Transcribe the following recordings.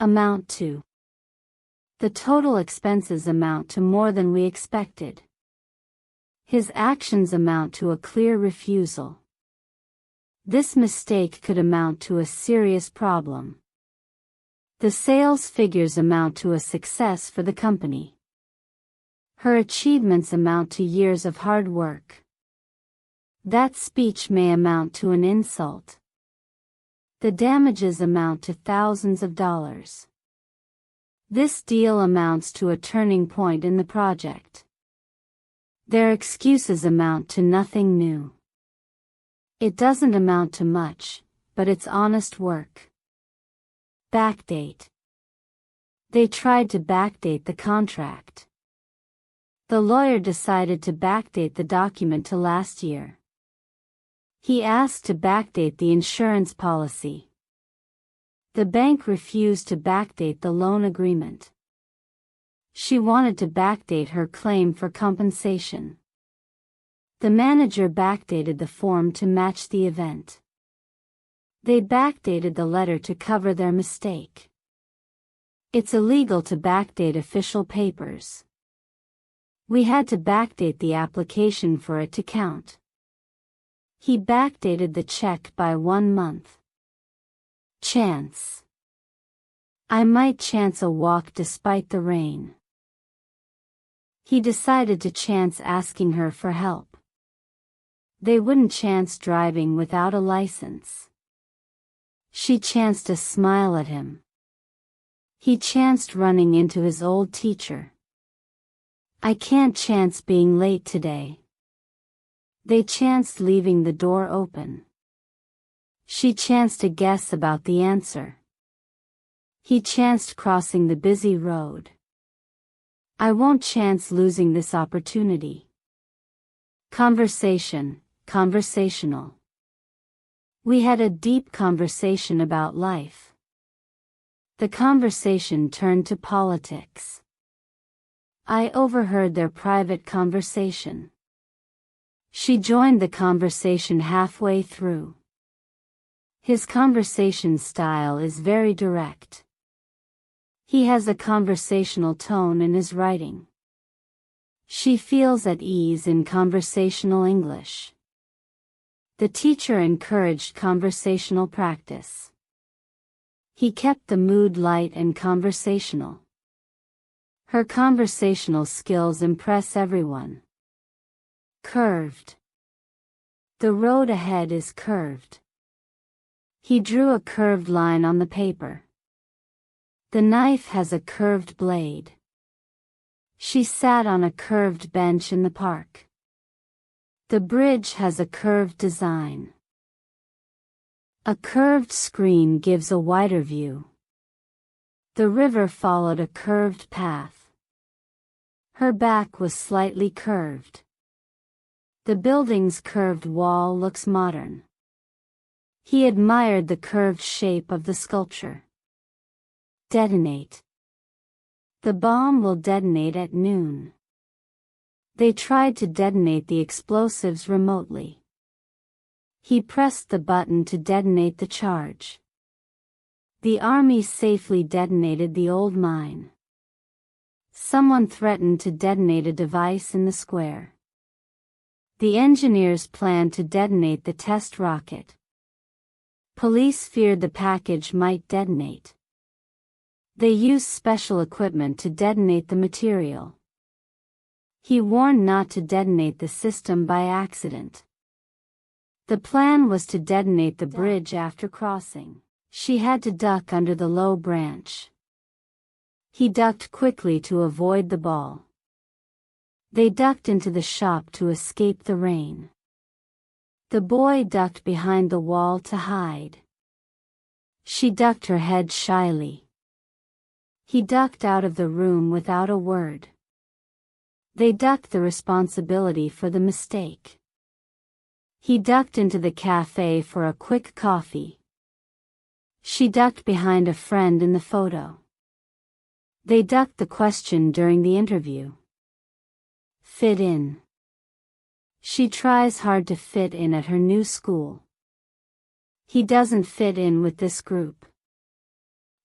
Amount to. The total expenses amount to more than we expected. His actions amount to a clear refusal. This mistake could amount to a serious problem. The sales figures amount to a success for the company. Her achievements amount to years of hard work. That speech may amount to an insult. The damages amount to thousands of dollars. This deal amounts to a turning point in the project. Their excuses amount to nothing new. It doesn't amount to much, but it's honest work. Backdate. They tried to backdate the contract. The lawyer decided to backdate the document to last year. He asked to backdate the insurance policy. The bank refused to backdate the loan agreement. She wanted to backdate her claim for compensation. The manager backdated the form to match the event. They backdated the letter to cover their mistake. It's illegal to backdate official papers. We had to backdate the application for it to count. He backdated the check by 1 month. Chance. I might chance a walk despite the rain. He decided to chance asking her for help. They wouldn't chance driving without a license. She chanced a smile at him. He chanced running into his old teacher. I can't chance being late today. They chanced leaving the door open. She chanced a guess about the answer. He chanced crossing the busy road. I won't chance losing this opportunity. Conversation, conversational. We had a deep conversation about life. The conversation turned to politics. I overheard their private conversation. She joined the conversation halfway through. His conversation style is very direct. He has a conversational tone in his writing. She feels at ease in conversational English. The teacher encouraged conversational practice. He kept the mood light and conversational. Her conversational skills impress everyone. Curved. The road ahead is curved. He drew a curved line on the paper. The knife has a curved blade. She sat on a curved bench in the park. The bridge has a curved design. A curved screen gives a wider view. The river followed a curved path. Her back was slightly curved. The building's curved wall looks modern. He admired the curved shape of the sculpture. Detonate. The bomb will detonate at noon. They tried to detonate the explosives remotely. He pressed the button to detonate the charge. The army safely detonated the old mine. Someone threatened to detonate a device in the square. The engineers planned to detonate the test rocket. Police feared the package might detonate. They used special equipment to detonate the material. He warned not to detonate the system by accident. The plan was to detonate the bridge after crossing. She had to duck under the low branch. He ducked quickly to avoid the ball. They ducked into the shop to escape the rain. The boy ducked behind the wall to hide. She ducked her head shyly. He ducked out of the room without a word. They ducked the responsibility for the mistake. He ducked into the cafe for a quick coffee. She ducked behind a friend in the photo. They ducked the question during the interview. Fit in. She tries hard to fit in at her new school. He doesn't fit in with this group.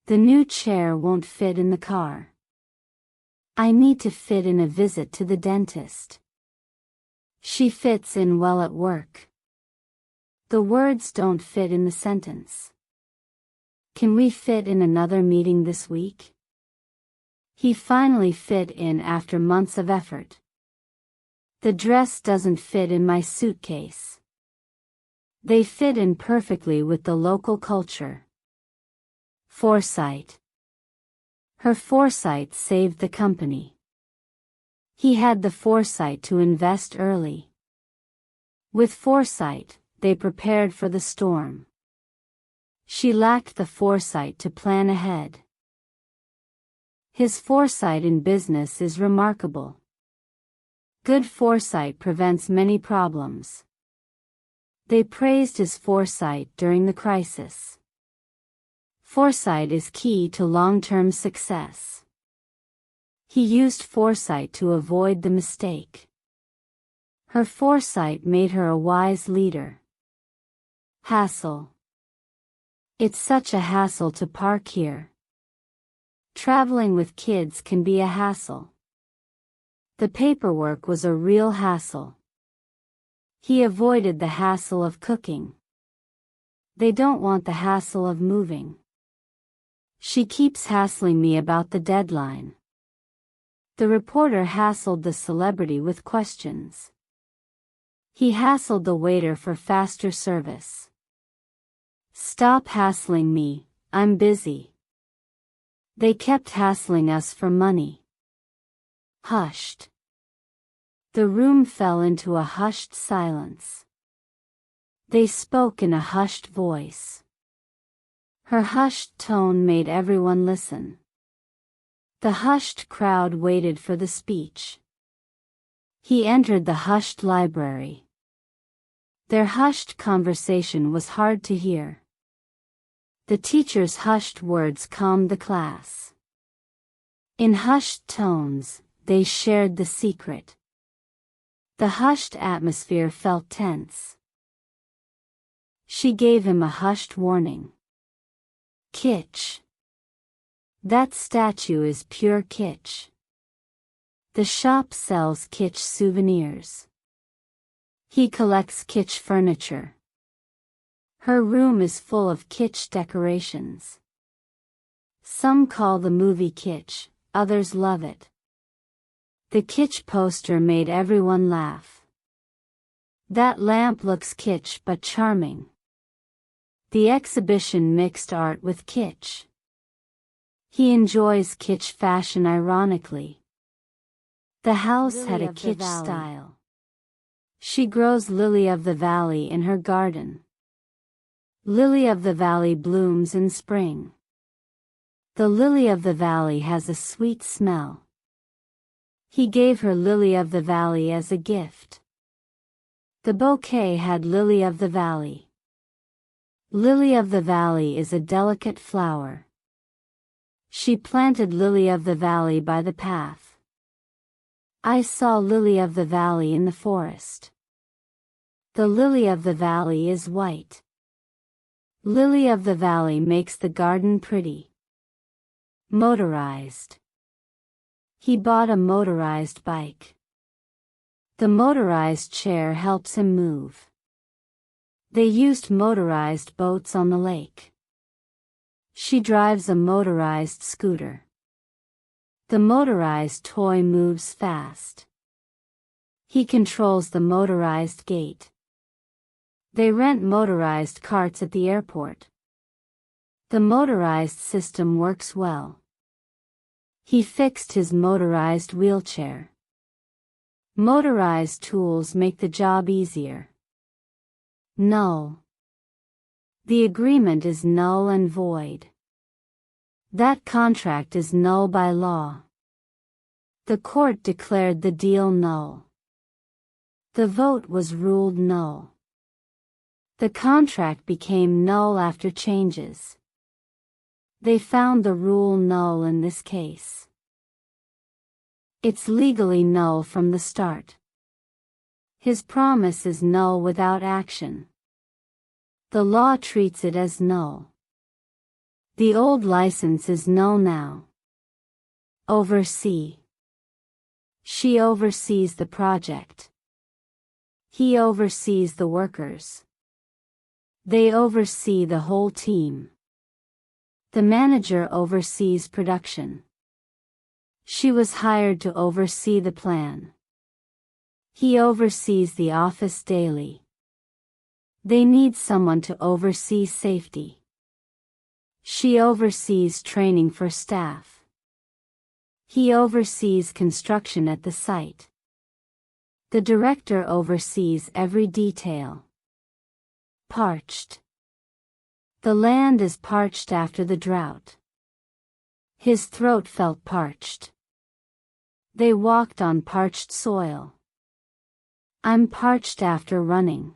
The new chair won't fit in the car. I need to fit in a visit to the dentist. She fits in well at work. The words don't fit in the sentence. Can we fit in another meeting this week? He finally fit in after months of effort. The dress doesn't fit in my suitcase. They fit in perfectly with the local culture. Foresight. Her foresight saved the company. He had the foresight to invest early. With foresight, they prepared for the storm. She lacked the foresight to plan ahead. His foresight in business is remarkable. Good foresight prevents many problems. They praised his foresight during the crisis. Foresight is key to long-term success. He used foresight to avoid the mistake. Her foresight made her a wise leader. Hassle. It's such a hassle to park here. Traveling with kids can be a hassle. The paperwork was a real hassle. He avoided the hassle of cooking. They don't want the hassle of moving. She keeps hassling me about the deadline. The reporter hassled the celebrity with questions. He hassled the waiter for faster service. Stop hassling me, I'm busy. They kept hassling us for money. Hushed. The room fell into a hushed silence. They spoke in a hushed voice. Her hushed tone made everyone listen. The hushed crowd waited for the speech. He entered the hushed library. Their hushed conversation was hard to hear. The teacher's hushed words calmed the class. In hushed tones, they shared the secret. The hushed atmosphere felt tense. She gave him a hushed warning. Kitsch. That statue is pure kitsch. The shop sells kitsch souvenirs. He collects kitsch furniture. Her room is full of kitsch decorations. Some call the movie kitsch, others love it. The kitsch poster made everyone laugh. That lamp looks kitsch but charming. The exhibition mixed art with kitsch. He enjoys kitsch fashion ironically. The house had a kitsch style. She grows lily of the valley in her garden. Lily of the valley blooms in spring. The lily of the valley has a sweet smell. He gave her lily of the valley as a gift. The bouquet had lily of the valley. Lily of the valley is a delicate flower. She planted lily of the valley by the path. I saw lily of the valley in the forest. The lily of the valley is white. Lily of the valley makes the garden pretty. Motorized. He bought a motorized bike. The motorized chair helps him move. They used motorized boats on the lake. She drives a motorized scooter. The motorized toy moves fast. He controls the motorized gate. They rent motorized carts at the airport. The motorized system works well. He fixed his motorized wheelchair. Motorized tools make the job easier. Null. The agreement is null and void. That contract is null by law. The court declared the deal null. The vote was ruled null. The contract became null after changes. They found the rule null in this case. It's legally null from the start. His promise is null without action. The law treats it as null. The old license is null now. Oversee. She oversees the project. He oversees the workers. They oversee the whole team. The manager oversees production. She was hired to oversee the plan. He oversees the office daily. They need someone to oversee safety. She oversees training for staff. He oversees construction at the site. The director oversees every detail. Parched. The land is parched after the drought. His throat felt parched. They walked on parched soil. I'm parched after running.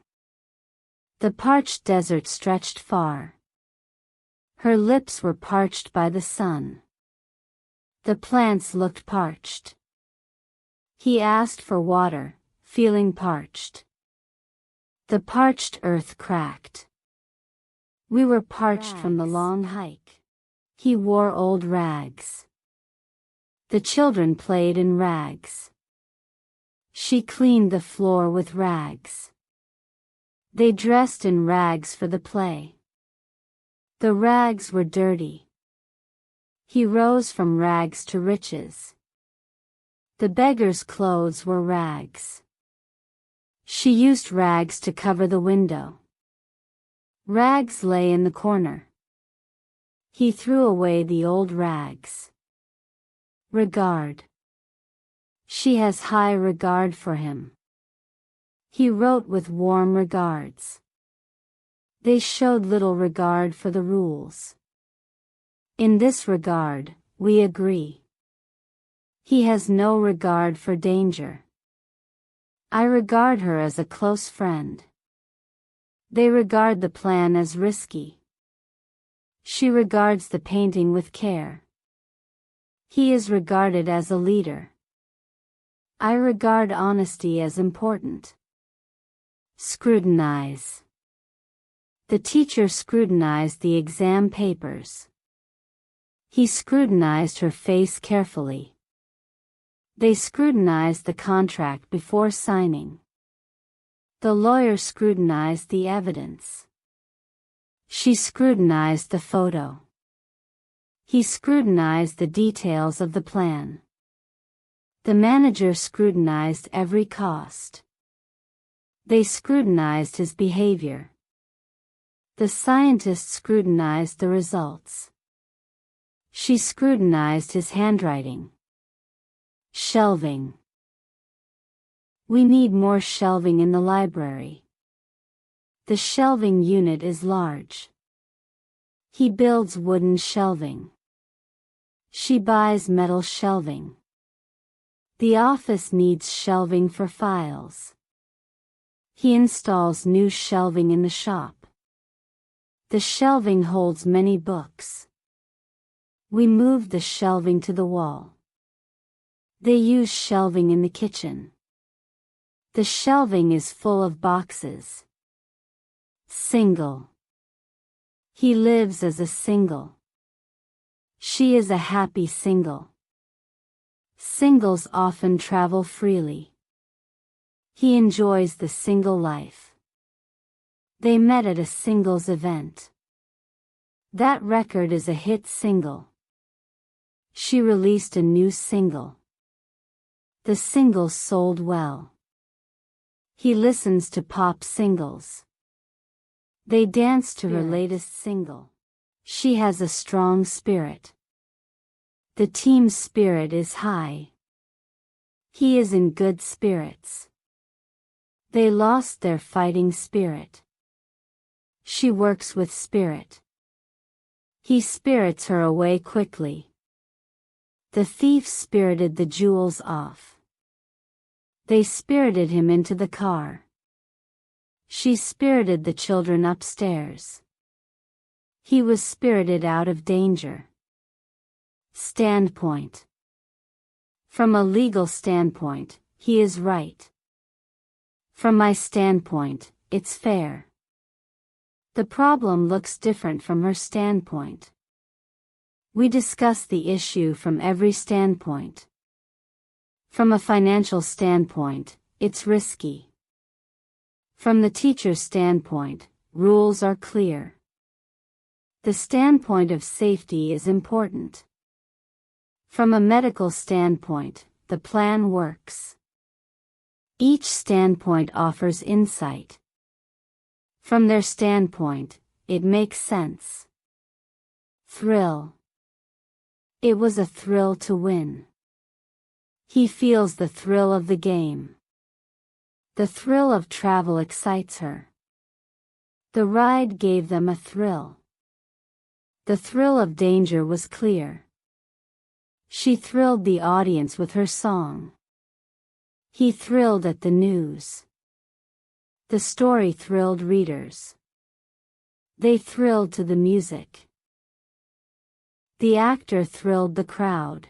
The parched desert stretched far. Her lips were parched by the sun. The plants looked parched. He asked for water, feeling parched. The parched earth cracked. We were parched from the long hike. He wore old rags. The children played in rags. She cleaned the floor with rags. They dressed in rags for the play. The rags were dirty. He rose from rags to riches. The beggar's clothes were rags. She used rags to cover the window. Rags lay in the corner. He threw away the old rags. Regard. She has high regard for him. He wrote with warm regards. They showed little regard for the rules. In this regard, we agree. He has no regard for danger. I regard her as a close friend. They regard the plan as risky. She regards the painting with care. He is regarded as a leader. I regard honesty as important. Scrutinize. The teacher scrutinized the exam papers. He scrutinized her face carefully. They scrutinized the contract before signing. The lawyer scrutinized the evidence. She scrutinized the photo. He scrutinized the details of the plan. The manager scrutinized every cost. They scrutinized his behavior. The scientist scrutinized the results. She scrutinized his handwriting. Shelving. We need more shelving in the library. The shelving unit is large. He builds wooden shelving. She buys metal shelving. The office needs shelving for files. He installs new shelving in the shop. The shelving holds many books. We moved the shelving to the wall. They use shelving in the kitchen. The shelving is full of boxes. Single. He lives as a single. She is a happy single. Singles often travel freely. He enjoys the single life. They met at a singles event. That record is a hit single. She released a new single. The singles sold well. He listens to pop singles. They dance to her latest single. She has a strong spirit. The team's spirit is high. He is in good spirits. They lost their fighting spirit. She works with spirit. He spirits her away quickly. The thief spirited the jewels off. They spirited him into the car. She spirited the children upstairs. He was spirited out of danger. Standpoint. From a legal standpoint, he is right. From my standpoint, it's fair. The problem looks different from her standpoint. We discuss the issue from every standpoint. From a financial standpoint, it's risky. From the teacher's standpoint, rules are clear. The standpoint of safety is important. From a medical standpoint, the plan works. Each standpoint offers insight. From their standpoint, it makes sense. Thrill. It was a thrill to win. He feels the thrill of the game. The thrill of travel excites her. The ride gave them a thrill. The thrill of danger was clear. She thrilled the audience with her song. He thrilled at the news. The story thrilled readers. They thrilled to the music. The actor thrilled the crowd.